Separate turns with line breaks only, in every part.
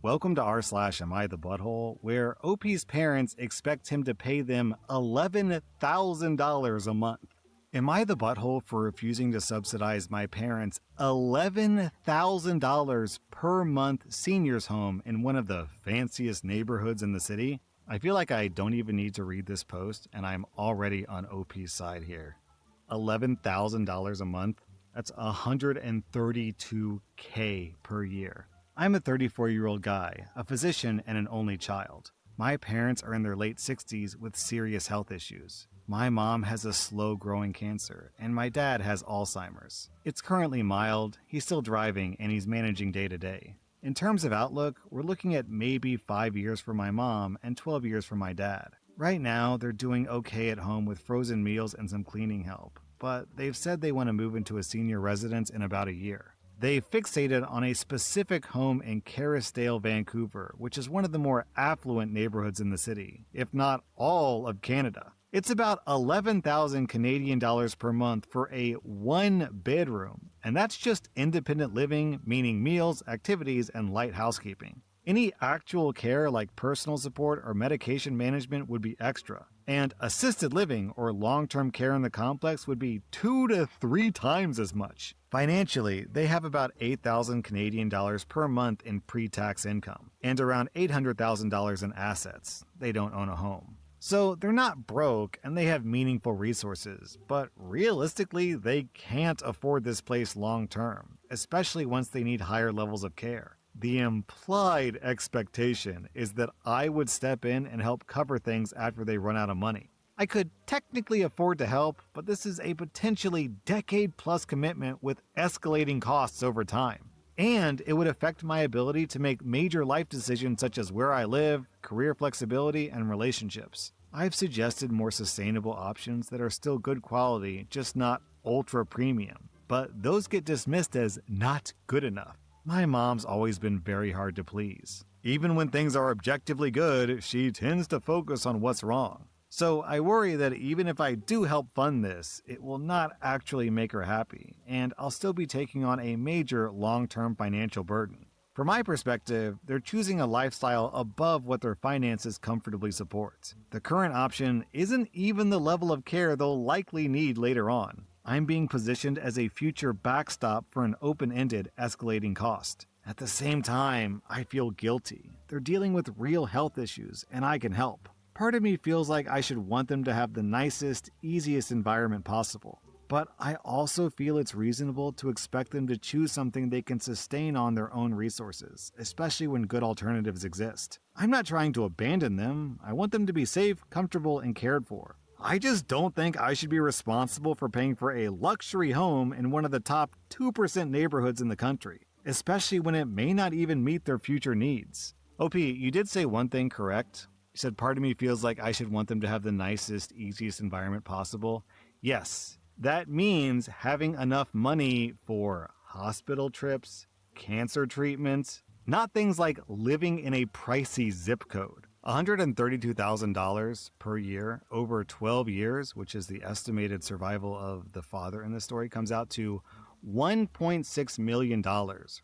Welcome to r/Am I the Butthole, where OP's parents expect him to pay them $11,000 a month. Am I the butthole for refusing to subsidize my parents' $11,000 per month seniors home in one of the fanciest neighborhoods in the city? I feel like I don't even need to read this post, and I'm already on OP's side here. $11,000 a month? That's $132K per year. I'm a 34-year-old guy, a physician, and an only child. My parents are in their late 60s with serious health issues. My mom has a slow-growing cancer, and my dad has Alzheimer's. It's currently mild, he's still driving, and he's managing day to day. In terms of outlook, we're looking at maybe 5 years for my mom and 12 years for my dad. Right now, they're doing okay at home with frozen meals and some cleaning help, but they've said they want to move into a senior residence in about a year. They fixated on a specific home in Kerrisdale, Vancouver, which is one of the more affluent neighborhoods in the city, if not all of Canada. It's about 11,000 Canadian dollars per month for a one-bedroom, and that's just independent living, meaning meals, activities, and light housekeeping. Any actual care like personal support or medication management would be extra, and assisted living or long-term care in the complex would be 2 to 3 times as much. Financially, they have about 8,000 Canadian dollars per month in pre-tax income, and around $800,000 in assets. They don't own a home. So they're not broke and they have meaningful resources, but realistically, they can't afford this place long-term, especially once they need higher levels of care. The implied expectation is that I would step in and help cover things after they run out of money. I could technically afford to help, but this is a potentially decade-plus commitment with escalating costs over time. And it would affect my ability to make major life decisions such as where I live, career flexibility, and relationships. I've suggested more sustainable options that are still good quality, just not ultra premium. But those get dismissed as not good enough. My mom's always been very hard to please. Even when things are objectively good, she tends to focus on what's wrong. So I worry that even if I do help fund this, it will not actually make her happy, and I'll still be taking on a major long-term financial burden. From my perspective, they're choosing a lifestyle above what their finances comfortably support. The current option isn't even the level of care they'll likely need later on. I'm being positioned as a future backstop for an open-ended, escalating cost. At the same time, I feel guilty. They're dealing with real health issues, and I can help. Part of me feels like I should want them to have the nicest, easiest environment possible. But I also feel it's reasonable to expect them to choose something they can sustain on their own resources, especially when good alternatives exist. I'm not trying to abandon them. I want them to be safe, comfortable, and cared for. I just don't think I should be responsible for paying for a luxury home in one of the top 2% neighborhoods in the country, especially when it may not even meet their future needs. OP, you did say one thing correct. You said part of me feels like I should want them to have the nicest, easiest environment possible. Yes, that means having enough money for hospital trips, cancer treatments, not things like living in a pricey zip code. $132,000 per year over 12 years, which is the estimated survival of the father in the story, comes out to $1.6 million,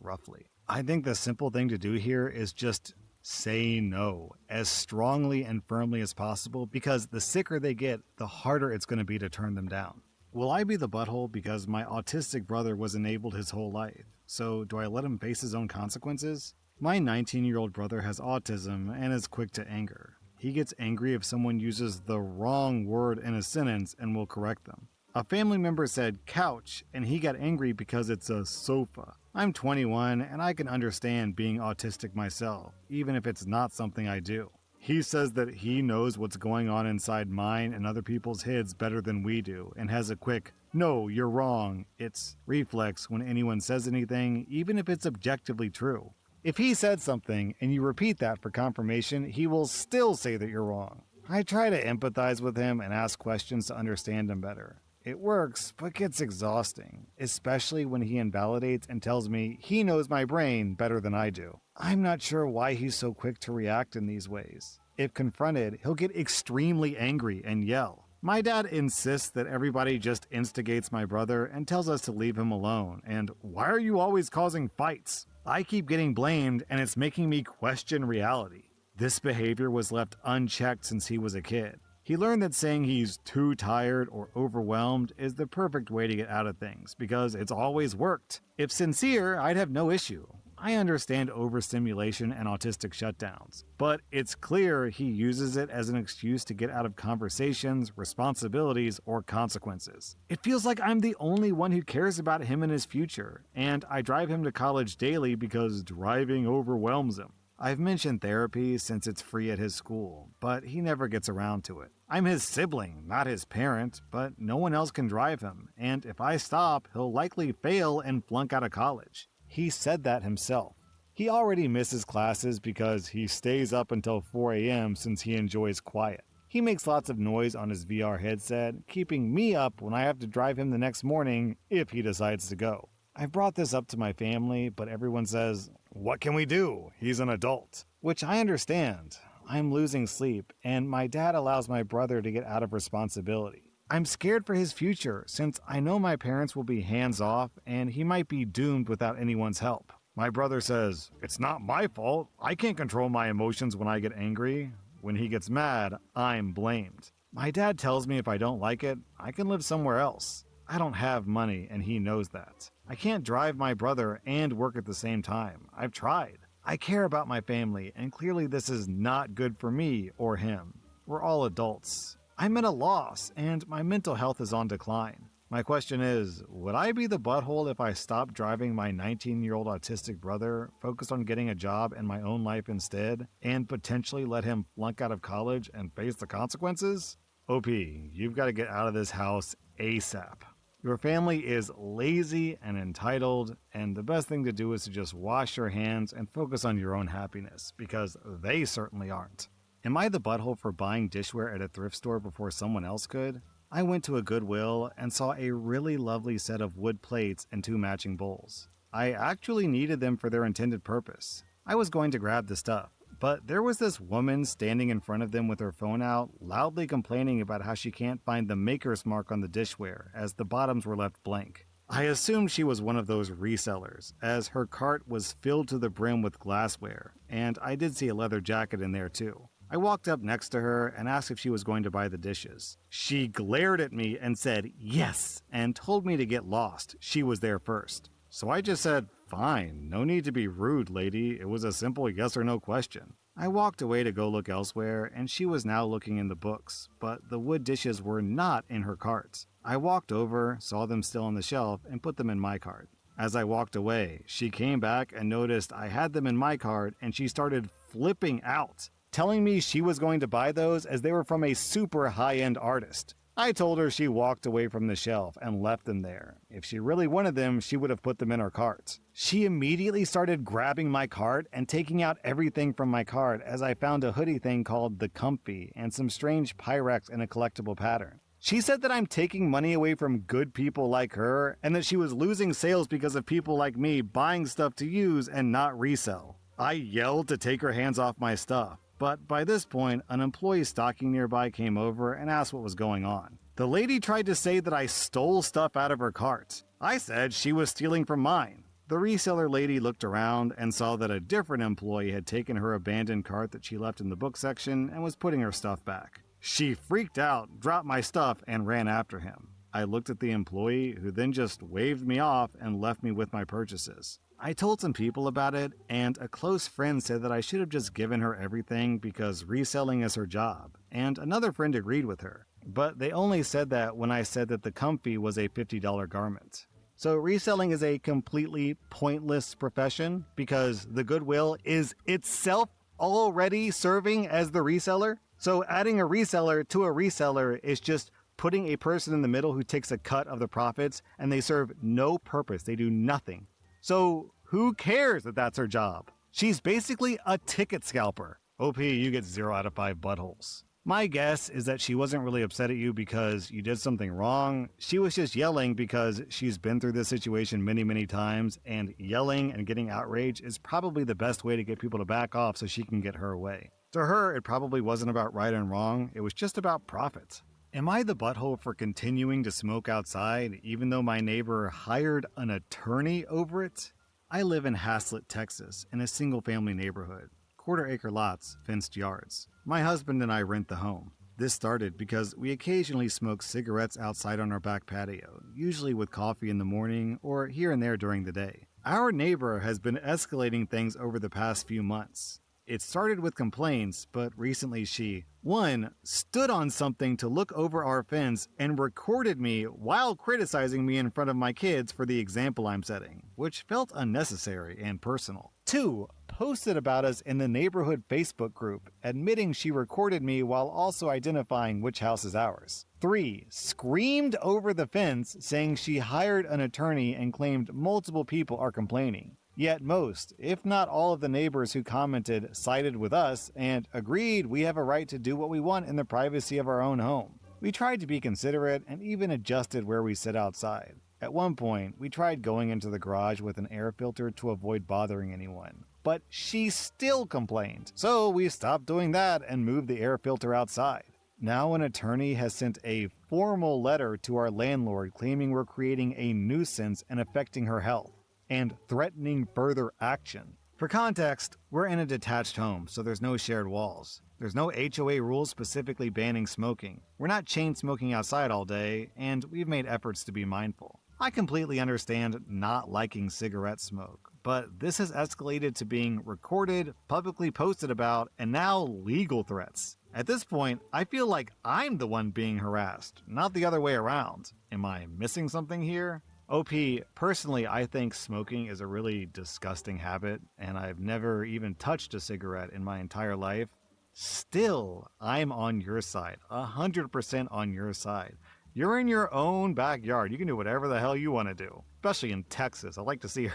roughly. I think the simple thing to do here is just say no as strongly and firmly as possible, because the sicker they get, the harder it's going to be to turn them down. Will I be the butthole because my autistic brother was enabled his whole life? So do I let him face his own consequences? My 19-year-old brother has autism and is quick to anger. He gets angry if someone uses the wrong word in a sentence and will correct them. A family member said couch, and he got angry because it's a sofa. I'm 21, and I can understand being autistic myself, even if it's not something I do. He says that he knows what's going on inside mine and other people's heads better than we do, and has a quick, "No, you're wrong," it's reflex when anyone says anything, even if it's objectively true. If he said something and you repeat that for confirmation, he will still say that you're wrong. I try to empathize with him and ask questions to understand him better. It works, but gets exhausting, especially when he invalidates and tells me he knows my brain better than I do. I'm not sure why he's so quick to react in these ways. If confronted, he'll get extremely angry and yell. My dad insists that everybody just instigates my brother and tells us to leave him alone, and "Why are you always causing fights?" I keep getting blamed and it's making me question reality. This behavior was left unchecked since he was a kid. He learned that saying he's too tired or overwhelmed is the perfect way to get out of things because it's always worked. If sincere, I'd have no issue. I understand overstimulation and autistic shutdowns, but it's clear he uses it as an excuse to get out of conversations, responsibilities, or consequences. It feels like I'm the only one who cares about him and his future, and I drive him to college daily because driving overwhelms him. I've mentioned therapy since it's free at his school, but he never gets around to it. I'm his sibling, not his parent, but no one else can drive him, and if I stop, he'll likely fail and flunk out of college. He said that himself. He already misses classes because he stays up until 4 a.m. since he enjoys quiet. He makes lots of noise on his VR headset, keeping me up when I have to drive him the next morning if he decides to go. I've brought this up to my family, but everyone says, "What can we do? He's an adult." Which I understand. I'm losing sleep, and my dad allows my brother to get out of responsibility. I'm scared for his future since I know my parents will be hands-off and he might be doomed without anyone's help. My brother says, "It's not my fault. I can't control my emotions when I get angry. When he gets mad, I'm blamed." My dad tells me if I don't like it, I can live somewhere else. I don't have money and he knows that. I can't drive my brother and work at the same time. I've tried. I care about my family and clearly this is not good for me or him. We're all adults. I'm at a loss and my mental health is on decline. My question is, would I be the butthole if I stopped driving my 19-year-old autistic brother, focused on getting a job and my own life instead, and potentially let him flunk out of college and face the consequences? OP, you've got to get out of this house ASAP. Your family is lazy and entitled, and the best thing to do is to just wash your hands and focus on your own happiness, because they certainly aren't. Am I the butthole for buying dishware at a thrift store before someone else could? I went to a Goodwill and saw a really lovely set of wood plates and 2 matching bowls. I actually needed them for their intended purpose. I was going to grab the stuff, but there was this woman standing in front of them with her phone out, loudly complaining about how she can't find the maker's mark on the dishware, as the bottoms were left blank. I assumed she was one of those resellers, as her cart was filled to the brim with glassware, and I did see a leather jacket in there too. I walked up next to her and asked if she was going to buy the dishes. She glared at me and said yes, and told me to get lost. She was there first. So I just said, "Fine, no need to be rude, lady. It was a simple yes or no question." I walked away to go look elsewhere, and she was now looking in the books, but the wood dishes were not in her cart. I walked over, saw them still on the shelf, and put them in my cart. As I walked away, she came back and noticed I had them in my cart, and she started flipping out, telling me she was going to buy those as they were from a super high-end artist. I told her she walked away from the shelf and left them there. If she really wanted them, she would have put them in her cart. She immediately started grabbing my cart and taking out everything from my cart as I found a hoodie thing called the Comfy and some strange Pyrex in a collectible pattern. She said that I'm taking money away from good people like her and that she was losing sales because of people like me buying stuff to use and not resell. I yelled to take her hands off my stuff. But by this point, an employee stocking nearby came over and asked what was going on. The lady tried to say that I stole stuff out of her cart. I said she was stealing from mine. The reseller lady looked around and saw that a different employee had taken her abandoned cart that she left in the book section and was putting her stuff back. She freaked out, dropped my stuff, and ran after him. I looked at the employee, who then just waved me off and left me with my purchases. I told some people about it, and a close friend said that I should have just given her everything because reselling is her job, and another friend agreed with her. But they only said that when I said that the Comfy was a $50 garment. So reselling is a completely pointless profession because the Goodwill is itself already serving as the reseller? So adding a reseller to a reseller is just putting a person in the middle who takes a cut of the profits, and they serve no purpose. They do nothing. So who cares that that's her job? She's basically a ticket scalper. OP, you get 0 out of 5 buttholes. My guess is that she wasn't really upset at you because you did something wrong. She was just yelling because she's been through this situation many, many times, and yelling and getting outraged is probably the best way to get people to back off so she can get her way. To her, it probably wasn't about right and wrong. It was just about profit. Am I the butthole for continuing to smoke outside even though my neighbor hired an attorney over it? I live in Haslett, Texas, in a single-family neighborhood. Quarter-acre lots, fenced yards. My husband and I rent the home. This started because we occasionally smoke cigarettes outside on our back patio, usually with coffee in the morning or here and there during the day. Our neighbor has been escalating things over the past few months. It started with complaints, but recently she, 1. stood on something to look over our fence and recorded me while criticizing me in front of my kids for the example I'm setting, which felt unnecessary and personal. 2. Posted about us in the neighborhood Facebook group, admitting she recorded me while also identifying which house is ours. 3. Screamed over the fence saying she hired an attorney and claimed multiple people are complaining. Yet most, if not all of the neighbors who commented sided with us and agreed we have a right to do what we want in the privacy of our own home. We tried to be considerate and even adjusted where we sit outside. At one point, we tried going into the garage with an air filter to avoid bothering anyone. But she still complained, so we stopped doing that and moved the air filter outside. Now an attorney has sent a formal letter to our landlord claiming we're creating a nuisance and affecting her health, and threatening further action. For context, we're in a detached home, so there's no shared walls. There's no HOA rules specifically banning smoking. We're not chain smoking outside all day, and we've made efforts to be mindful. I completely understand not liking cigarette smoke, but this has escalated to being recorded, publicly posted about, and now legal threats. At this point, I feel like I'm the one being harassed, not the other way around. Am I missing something here? OP, personally, I think smoking is a really disgusting habit, and I've never even touched a cigarette in my entire life. Still, I'm on your side, 100% on your side. You're in your own backyard. You can do whatever the hell you want to do, especially in Texas. I like to see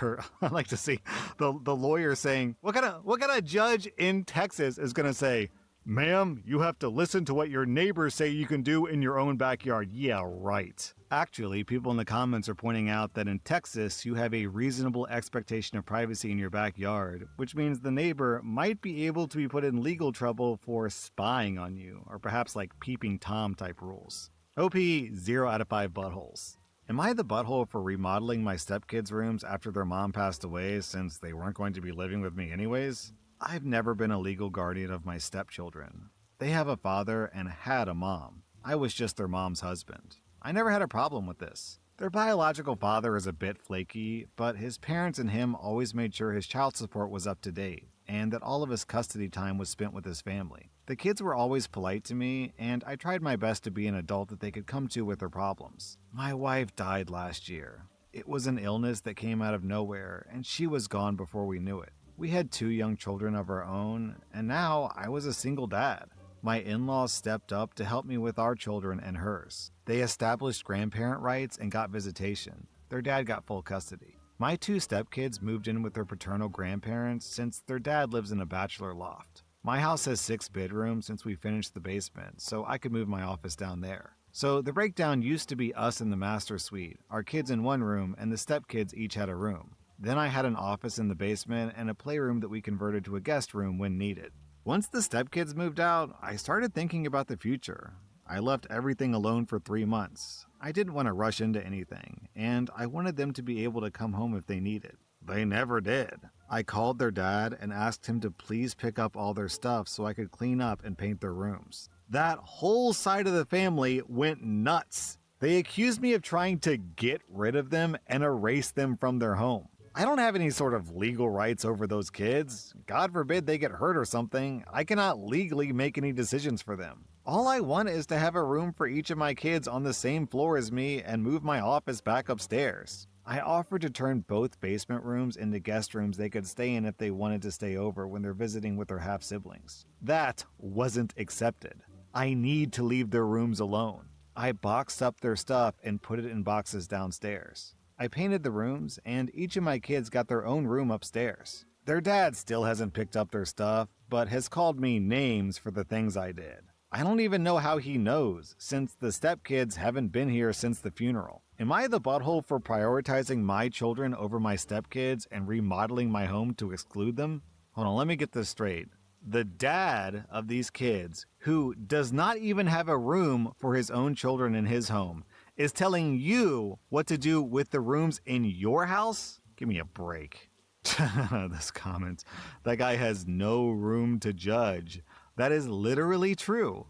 the lawyer saying, what kind of judge in Texas is going to say, "Ma'am, you have to listen to what your neighbors say you can do in your own backyard." Yeah, right. Actually, people in the comments are pointing out that in Texas, you have a reasonable expectation of privacy in your backyard, which means the neighbor might be able to be put in legal trouble for spying on you, or perhaps like peeping Tom type rules. OP 0 out of 5 buttholes. Am I the butthole for remodeling my stepkids' rooms after their mom passed away since they weren't going to be living with me anyways? I've never been a legal guardian of my stepchildren. They have a father and had a mom. I was just their mom's husband. I never had a problem with this. Their biological father is a bit flaky, but his parents and him always made sure his child support was up to date, and that all of his custody time was spent with his family. The kids were always polite to me, and I tried my best to be an adult that they could come to with their problems. My wife died last year. It was an illness that came out of nowhere, and she was gone before we knew it. We had 2 young children of our own, and now I was a single dad. My in-laws stepped up to help me with our children and hers. They established grandparent rights and got visitation. Their dad got full custody. My 2 stepkids moved in with their paternal grandparents since their dad lives in a bachelor loft. My house has 6 bedrooms since we finished the basement, so I could move my office down there. So the breakdown used to be us in the master suite, our kids in one room, and the stepkids each had a room. Then I had an office in the basement and a playroom that we converted to a guest room when needed. Once the stepkids moved out, I started thinking about the future. I left everything alone for 3 months. I didn't want to rush into anything, and I wanted them to be able to come home if they needed. They never did. I called their dad and asked him to please pick up all their stuff so I could clean up and paint their rooms. That whole side of the family went nuts. They accused me of trying to get rid of them and erase them from their home. I don't have any sort of legal rights over those kids. God forbid they get hurt or something. I cannot legally make any decisions for them. All I want is to have a room for each of my kids on the same floor as me and move my office back upstairs. I offered to turn both basement rooms into guest rooms they could stay in if they wanted to stay over when they're visiting with their half-siblings. That wasn't accepted. I need to leave their rooms alone. I boxed up their stuff and put it in boxes downstairs. I painted the rooms, and each of my kids got their own room upstairs. Their dad still hasn't picked up their stuff, but has called me names for the things I did. I don't even know how he knows, since the stepkids haven't been here since the funeral. Am I the butthole for prioritizing my children over my stepkids and remodeling my home to exclude them? Hold on, let me get this straight. The dad of these kids, who does not even have a room for his own children in his home, is telling you what to do with the rooms in your house? Give me a break. This comment. That guy has no room to judge. That is literally true.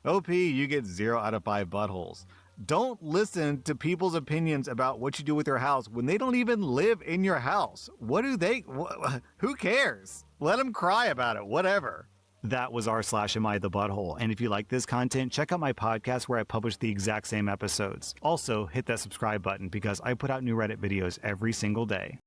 OP, you get 0 out of 5 buttholes. Don't listen to people's opinions about what you do with your house when they don't even live in your house. What do they... who cares? Let them cry about it, whatever. That was r/Am I the Butthole. And if you like this content, check out my podcast where I publish the exact same episodes. Also, hit that subscribe button because I put out new Reddit videos every single day.